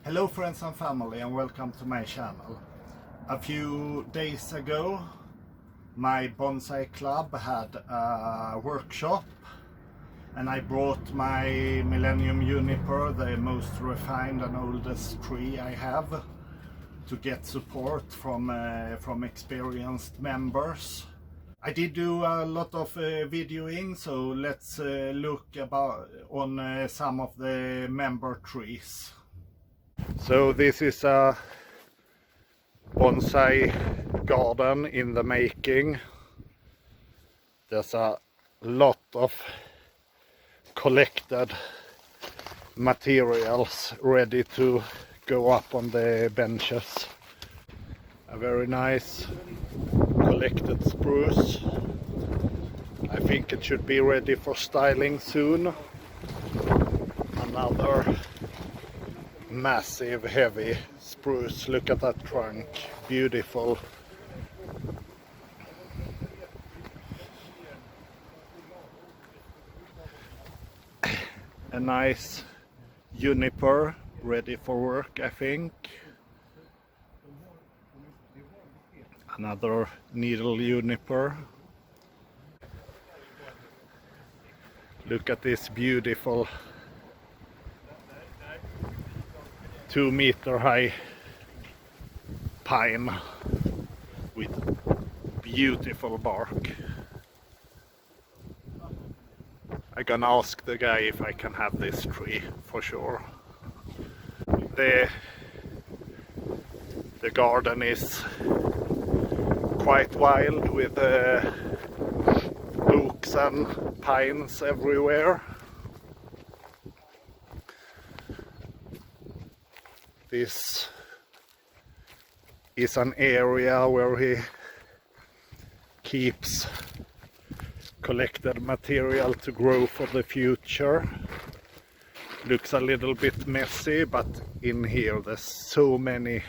Hello friends and family, and welcome to my channel. A few days ago my bonsai club had a workshop and I brought my Millennium Juniper, the most refined and oldest tree I have, to get support from experienced members. I did do a lot of videoing, so let's look on some of the member trees. So this is a bonsai garden in the making. There's a lot of collected materials ready to go up on the benches. A very nice collected spruce. I think it should be ready for styling soon. Another massive heavy spruce. Look at that trunk, beautiful. A nice juniper ready for work, I think. Another needle juniper. Look at this beautiful 2-meter high pine with beautiful bark. I'm gonna ask the guy if I can have this tree for sure. The garden is quite wild with oaks and pines everywhere. This is an area where he keeps collected material to grow for the future. Looks a little bit messy, but in here there's so many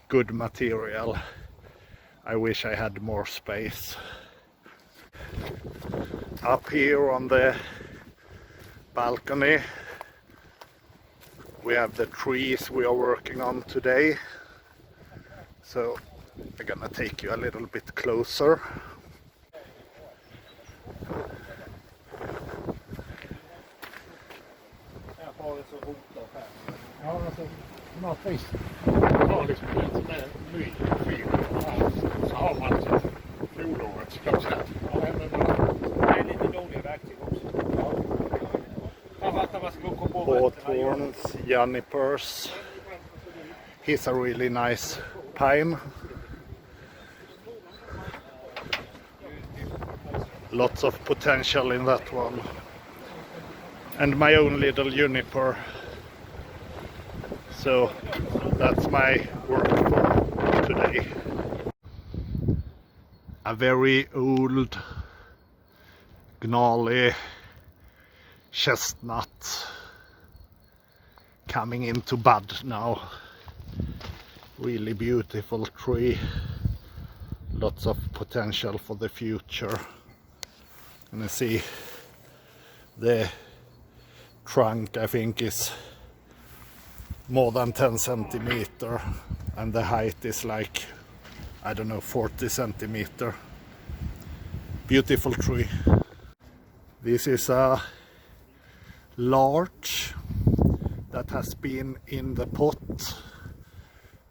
good material. I wish I had more space. Up here on the balcony we have the trees we are working on today, so I'm gonna take you a little bit closer. Så har man fjolåret kan man säga. Det är lite dåliga verktyg också. Hawthorns, Junipers. He's a really nice pine. Lots of potential in that one. And my own little juniper. So that's my work for today. A very old, gnarly chestnut coming into bud now. Really beautiful tree. Lots of potential for the future. And you see the trunk, I think, is more than 10 centimeter, and the height is like, I don't know, 40 centimeter. Beautiful tree. This is a larch that has been in the pot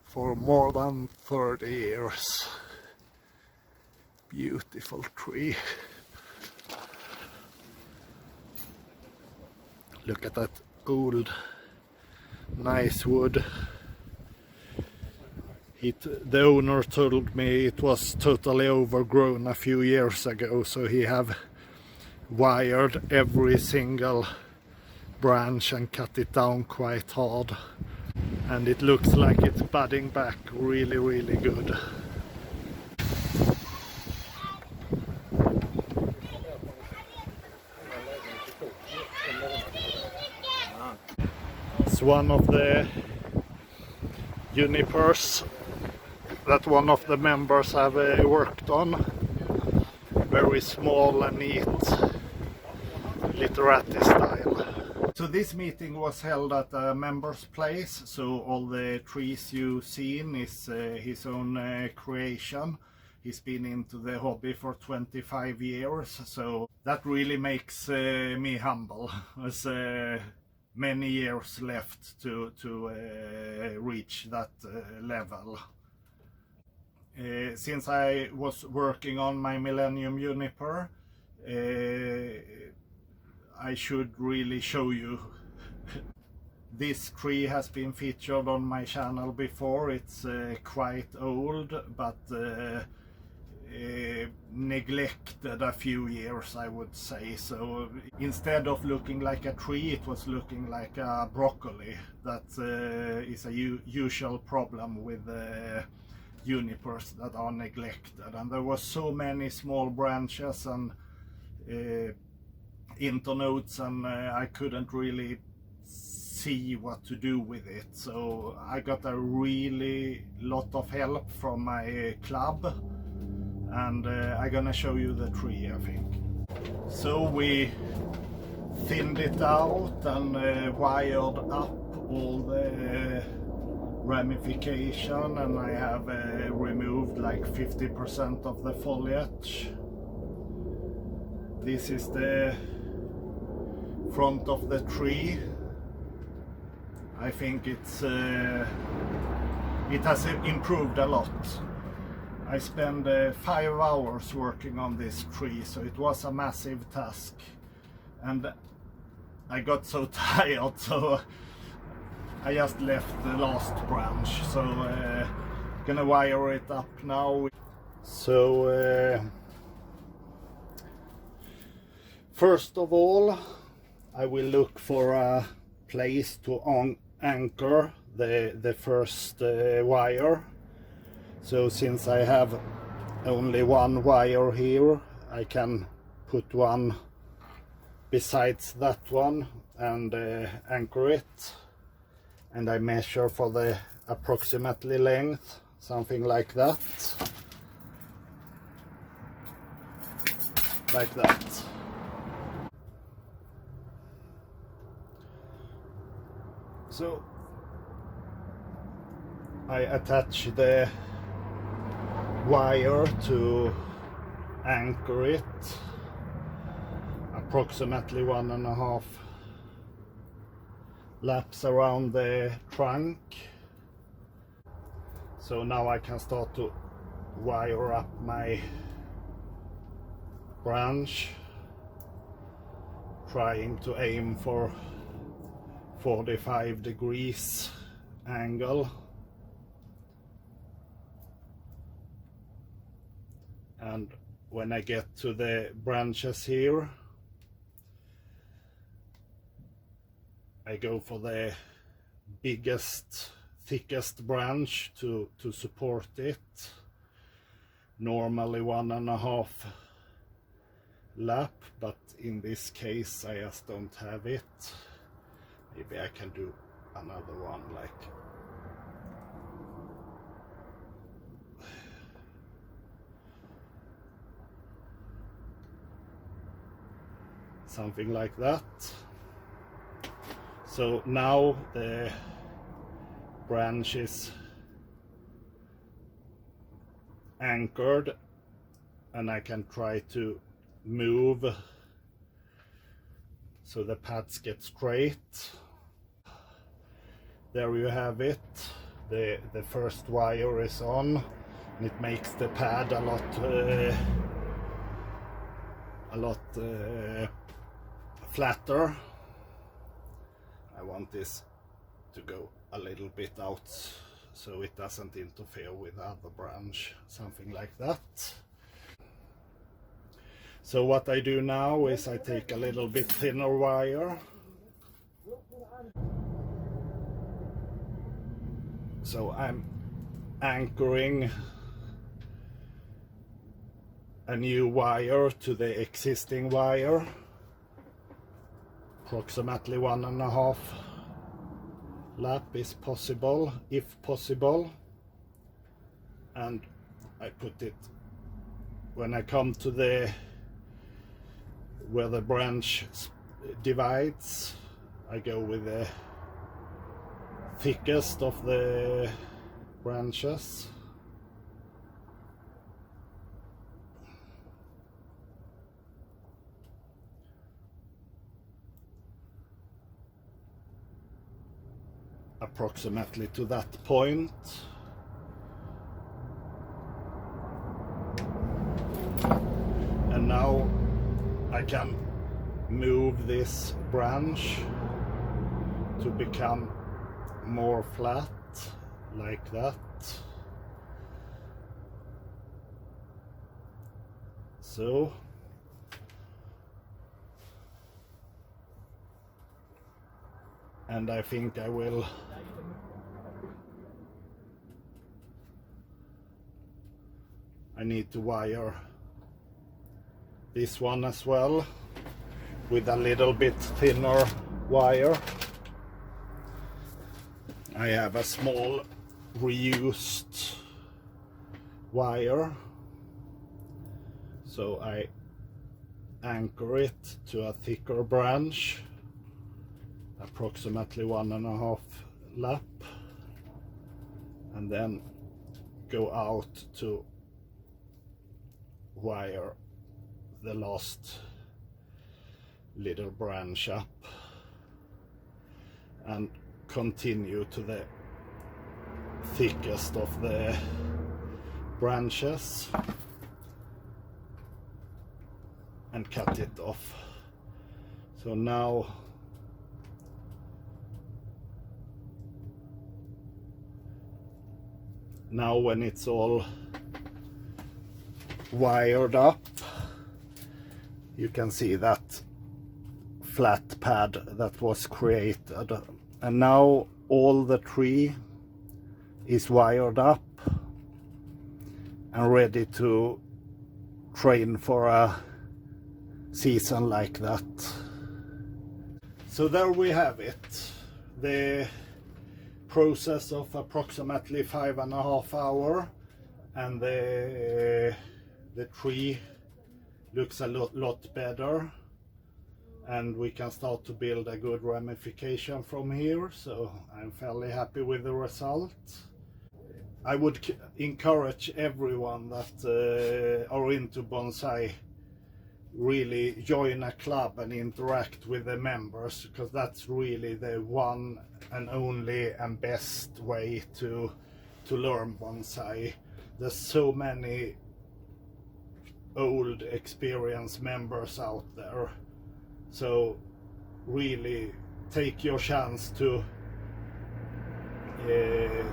for more than 30 years. Beautiful tree. Look at that old nice wood. The owner told me it was totally overgrown a few years ago, so he have wired every single branch and cut it down quite hard, and it looks like it's budding back really good. It's one of the junipers that one of the members have worked on. Very small and neat, literati style. So this meeting was held at a member's place, so all the trees you've seen is his own creation. He's been into the hobby for 25 years, so that really makes me humble. There's many years left to reach that level. Since I was working on my Millennium Juniper, I should really show you. This tree has been featured on my channel before. It's quite old, but neglected a few years, I would say. So instead of looking like a tree, it was looking like a broccoli. That is a usual problem with junipers that are neglected, and there were so many small branches and internodes, and I couldn't really see what to do with it. So I got a really lot of help from my club, and I'm gonna show you the tree, I think. So we thinned it out and wired up all the ramification, and I have removed like 50% of the foliage. This is the front of the tree. I think it has improved a lot. I spent 5 hours working on this tree, so it was a massive task, and I got so tired, so I just left the last branch. So gonna wire it up now. So first of all, I will look for a place to anchor the first wire. So since I have only one wire here, I can put one besides that one and anchor it. And I measure for the approximately length, something like that. Like that. So I attach the wire to anchor it, approximately 1.5 laps around the trunk. So now I can start to wire up my branch, trying to aim for 45 degrees angle. And when I get to the branches here, I go for the biggest, thickest branch to support it. Normally 1.5 lap, but in this case I just don't have it. Maybe I can do another one, like something like that. So now the branch is anchored, and I can try to move so the pads get straight. There you have it. The first wire is on, and it makes the pad a lot flatter. I want this to go a little bit out so it doesn't interfere with the other branch, something like that. So what I do now is I take a little bit thinner wire. So I'm anchoring a new wire to the existing wire, approximately 1.5 lap is possible, if possible, and I put it when I come to the where the branch divides. I go with the thickest of the branches. Approximately to that point. And now I can move this branch to become more flat, like that. So. And I think I need to wire this one as well with a little bit thinner wire. I have a small reused wire, so I anchor it to a thicker branch, approximately 1.5 lap, and then go out to wire the last little branch up and continue to the thickest of the branches and cut it off. So now when it's all wired up, you can see that flat pad that was created, and now all the tree is wired up and ready to train for a season like that. So there we have it, the process of approximately 5.5 hours, and the tree looks a lot better, and we can start to build a good ramification from here. So I'm fairly happy with the result. I would encourage everyone that are into bonsai really join a club and interact with the members, because that's really the one and only and best way to learn bonsai. There's so many old experienced members out there, so really take your chance to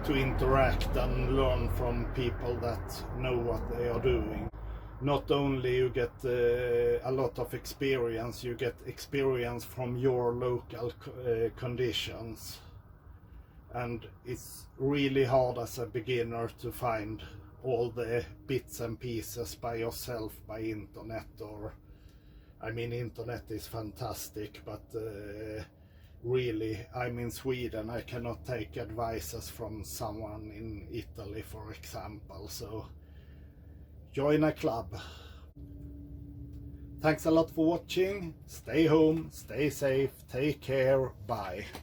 interact and learn from people that know what they are doing. Not only you get a lot of experience, you get experience from your local conditions, and it's really hard as a beginner to find all the bits and pieces by yourself by internet. Or I mean, internet is fantastic, but really, I'm in Sweden, I cannot take advices from someone in Italy, for example. So join a club. Thanks a lot for watching. Stay home, stay safe, take care, bye.